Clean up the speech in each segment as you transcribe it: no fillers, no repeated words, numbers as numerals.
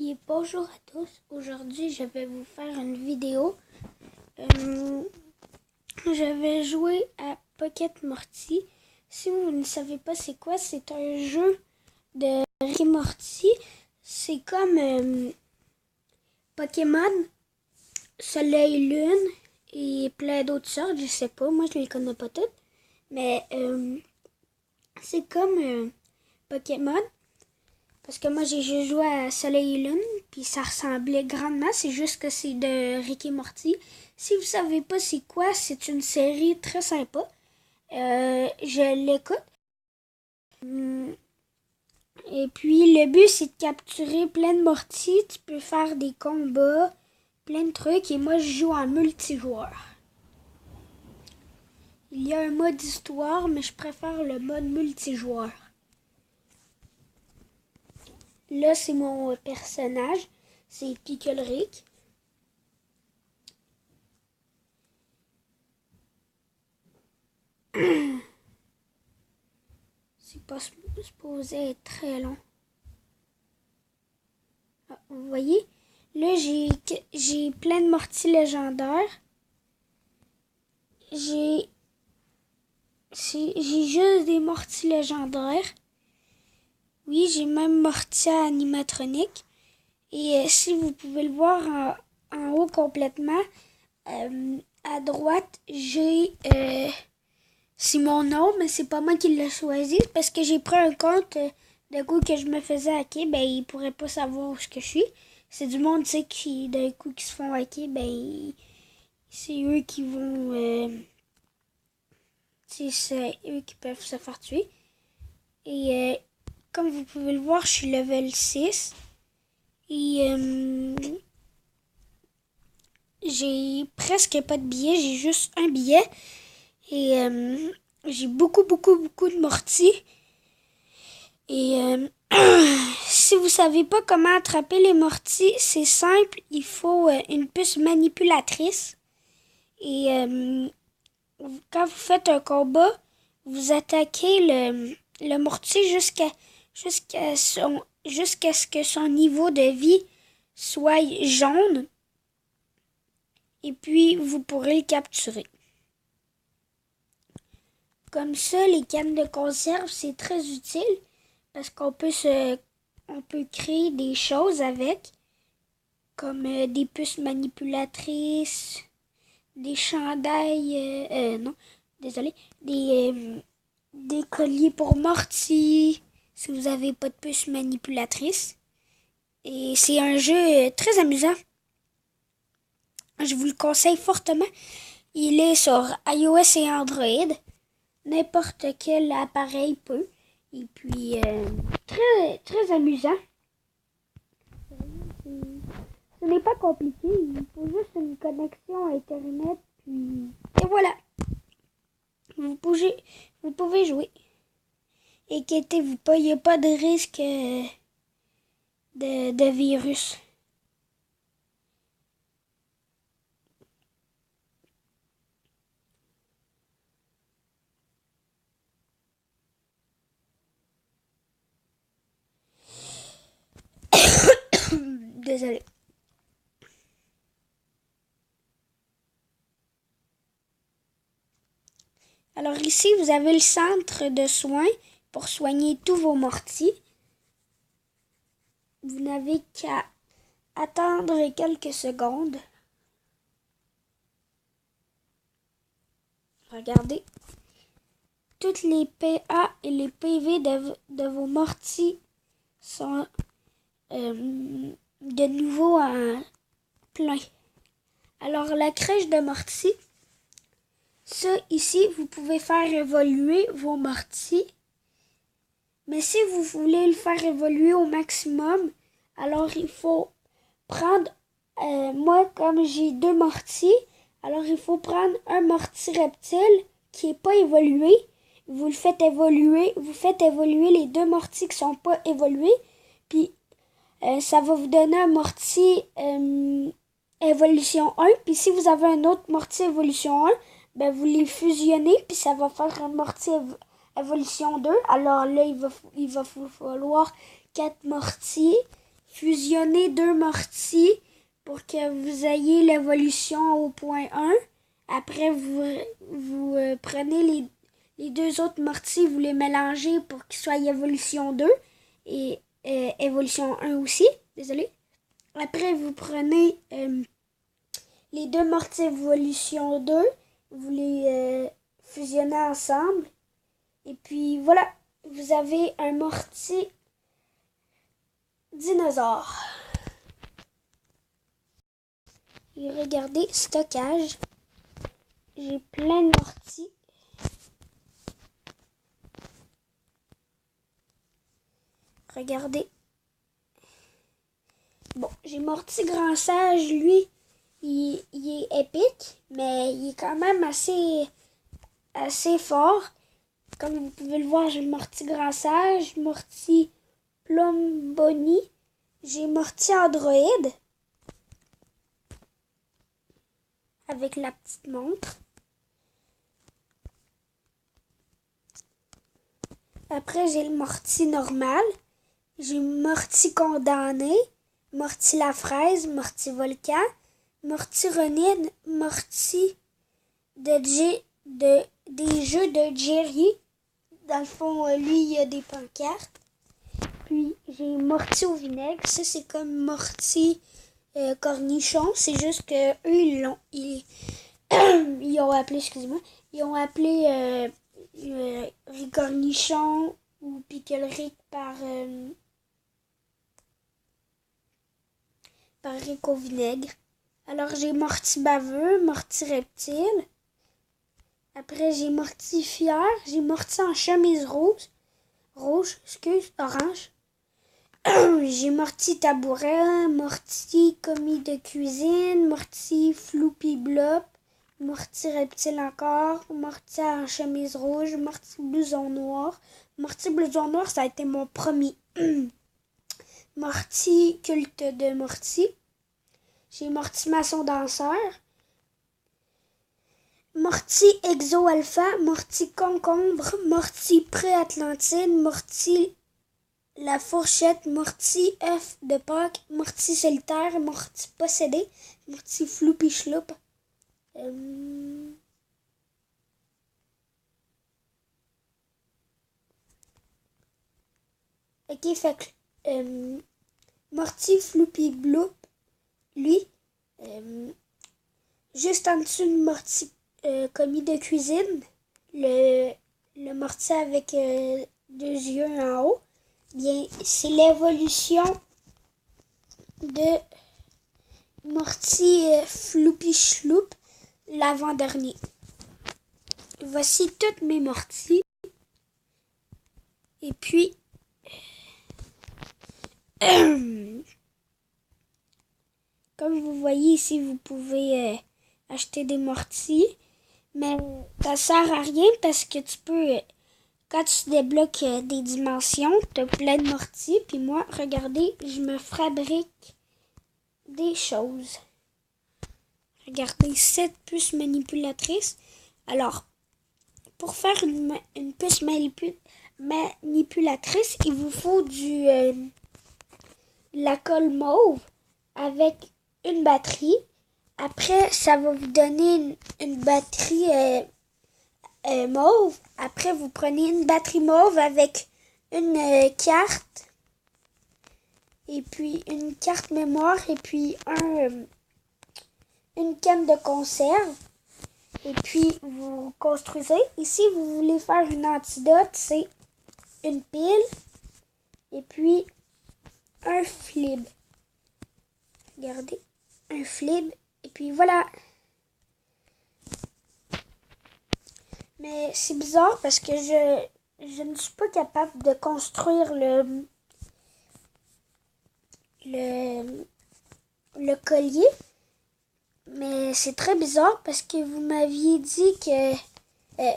Puis bonjour à tous, aujourd'hui je vais vous faire une vidéo. Je vais jouer à Pocket Morty. Si vous ne savez pas c'est quoi, c'est un jeu de Rick et Morty. C'est comme Pokémon, Soleil, Lune et plein d'autres sortes, je sais pas, moi je les connais pas toutes. Mais c'est comme Pokémon. Parce que moi, j'ai juste joué à Soleil et Lune, puis ça ressemblait grandement. C'est juste que c'est de Rick et Morty. Si vous savez pas c'est quoi, c'est une série très sympa. Je l'écoute. Et puis, le but, c'est de capturer plein de Morty. Tu peux faire des combats, plein de trucs. Et moi, je joue en multijoueur. Il y a un mode histoire, mais je préfère le mode multijoueur. Là, c'est mon personnage. C'est Pickle Rick. C'est pas supposé être très long. Ah, vous voyez? Là, j'ai plein de Morty légendaires. J'ai juste des Morty légendaires. Oui, j'ai même Morty animatronique. Et si vous pouvez le voir en haut complètement, à droite, j'ai... c'est mon nom, mais c'est pas moi qui l'ai choisi parce que j'ai pris un compte d'un coup que je me faisais hacker, ben ils pourraient pas savoir où je suis. C'est du monde, tu sais, qui d'un coup qui se font hacker, ben c'est eux qui vont... c'est eux qui peuvent se faire tuer. Et comme vous pouvez le voir, je suis level 6. Et j'ai presque pas de billets, j'ai juste un billet. Et j'ai beaucoup de Morty. Et si vous savez pas comment attraper les Morty, c'est simple. Il faut une puce manipulatrice. Et quand vous faites un combat, vous attaquez le Morty jusqu'à ce que son niveau de vie soit jaune. Et puis, vous pourrez le capturer. Comme ça, les cannes de conserve, c'est très utile parce qu'on peut créer des choses avec, comme des puces manipulatrices, des chandails, non, désolé, des colliers pour Morty, si vous n'avez pas de puces manipulatrices. Et c'est un jeu très amusant. Je vous le conseille fortement. Il est sur iOS et Android. N'importe quel appareil peut. Et puis, très amusant. Ce n'est pas compliqué. Il faut juste une connexion à Internet. Puis, et voilà. Vous pouvez jouer. Inquiétez-vous pas, il n'y a pas de risque de virus. Désolé. Alors ici, vous avez le centre de soins pour soigner tous vos Morty. Vous n'avez qu'à attendre quelques secondes. Regardez. Toutes les PA et les PV de vos Morty sont de nouveau en plein. Alors la crèche de Morty, ça ici, vous pouvez faire évoluer vos Morty. Mais si vous voulez le faire évoluer au maximum, alors il faut prendre, moi comme j'ai 2 Morty, alors il faut prendre un Morty reptile qui n'est pas évolué. Vous faites évoluer les 2 Morty qui sont pas évolués, puis ça va vous donner un Morty évolution 1. Puis si vous avez un autre Morty évolution 1, ben vous les fusionnez, puis ça va faire un Morty évolution 2. Alors là, il va vous falloir 4 Morty fusionner deux mortiers pour que vous ayez l'évolution au point 1. Après, vous prenez les deux autres mortiers, vous les mélangez pour qu'ils soient évolution 2 et évolution 1 aussi. Désolé. Après, vous prenez les deux mortiers évolution 2, vous les fusionnez ensemble. Et puis voilà, vous avez un mortier dinosaure. Et regardez, stockage. J'ai plein de mortiers. Regardez. Bon, j'ai Morty Grand Sage, lui, il est épique, mais il est quand même assez fort. Comme vous pouvez le voir, j'ai Morty Grand Sage, Morty Plum Bonnie, j'ai Morty Android avec la petite montre. Après, j'ai le Morty normal, j'ai Morty Condamné, Morty la fraise, Morty Volcan, Morty Renine, Morty des jeux de Jerry. Dans le fond, lui, il y a des pancartes. Puis, j'ai Morty au vinaigre. Ça, c'est comme Morty cornichon. C'est juste que eux, ils ont appelé, excusez-moi, ils ont appelé riz cornichon ou pickle rick par riz au vinaigre. Alors, j'ai Morty baveux, Morty reptile. Après, j'ai Morty fier. J'ai Morty en chemise orange. J'ai Morty tabouret, Morty commis de cuisine, Morty floupy blop, Morty reptile encore, Morty en chemise rouge, Morty blouson noir. Morty blouson noir, ça a été mon premier. Morty culte de Morty. J'ai Morty maçon danseur. Morty exo alpha, Morty concombre, Morty pré-atlantide, Morty la fourchette, Morty œuf de Pâques, Morty solitaire, Morty possédé, Morty floupy chloup. Ok, fait que Morty floupy bloop, lui, juste en dessous de Morty commis de cuisine, le Morty avec deux yeux en haut, bien, c'est l'évolution de Morty floupy chloup, l'avant-dernier. Voici toutes mes Morty. Et puis, comme vous voyez ici, vous pouvez acheter des Morty, mais ça sert à rien parce que tu peux, quand tu débloques des dimensions, tu as plein de Morty. Puis moi, regardez, je me fabrique des choses. Regardez, 7 puces manipulatrices. Alors, pour faire une puce manipulatrice, il vous faut de la colle mauve avec une batterie. Après, ça va vous donner une batterie mauve. Après, vous prenez une batterie mauve avec une carte. Et puis, une carte mémoire. Et puis, une canne de conserve. Et puis, vous construisez. Ici, vous voulez faire une antidote. C'est une pile. Et puis, un flib. Regardez. Un flib. Et puis, voilà. Mais c'est bizarre parce que je ne suis pas capable de construire le collier. Mais c'est très bizarre parce que vous m'aviez dit que,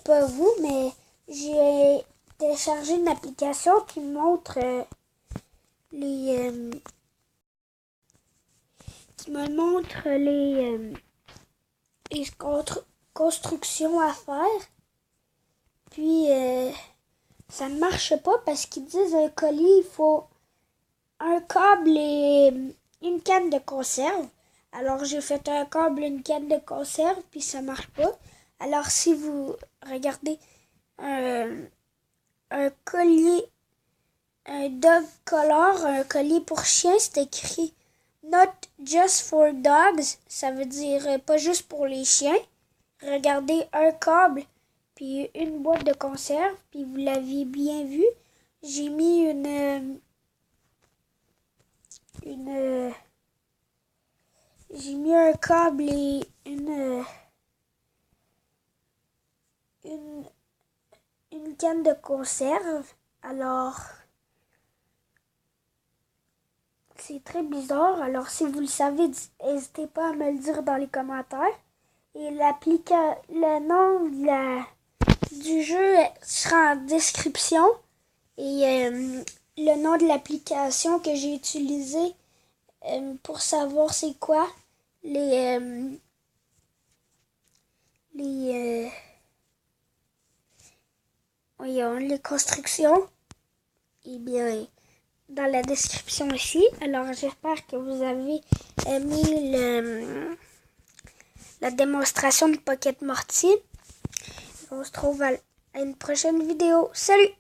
pas vous, mais j'ai téléchargé une application qui montre les constructions à faire. Puis ça ne marche pas parce qu'ils disent un collier, il faut un câble et une canne de conserve. Alors j'ai fait un câble, une canne de conserve, puis ça marche pas. Alors si vous regardez un collier, un dog collar, un collier pour chien, c'est écrit Not just for dogs, ça veut dire pas juste pour les chiens. Regardez un câble, puis une boîte de conserve, puis vous l'aviez bien vu. J'ai mis j'ai mis un câble et une canne de conserve. Alors, c'est très bizarre. Alors, si vous le savez, n'hésitez pas à me le dire dans les commentaires. Et le nom du jeu sera en description. Et le nom de l'application que j'ai utilisée pour savoir c'est quoi les constructions, eh bien, dans la description ici. Alors, j'espère que vous avez aimé la démonstration de Pocket Morty. On se trouve à une prochaine vidéo. Salut!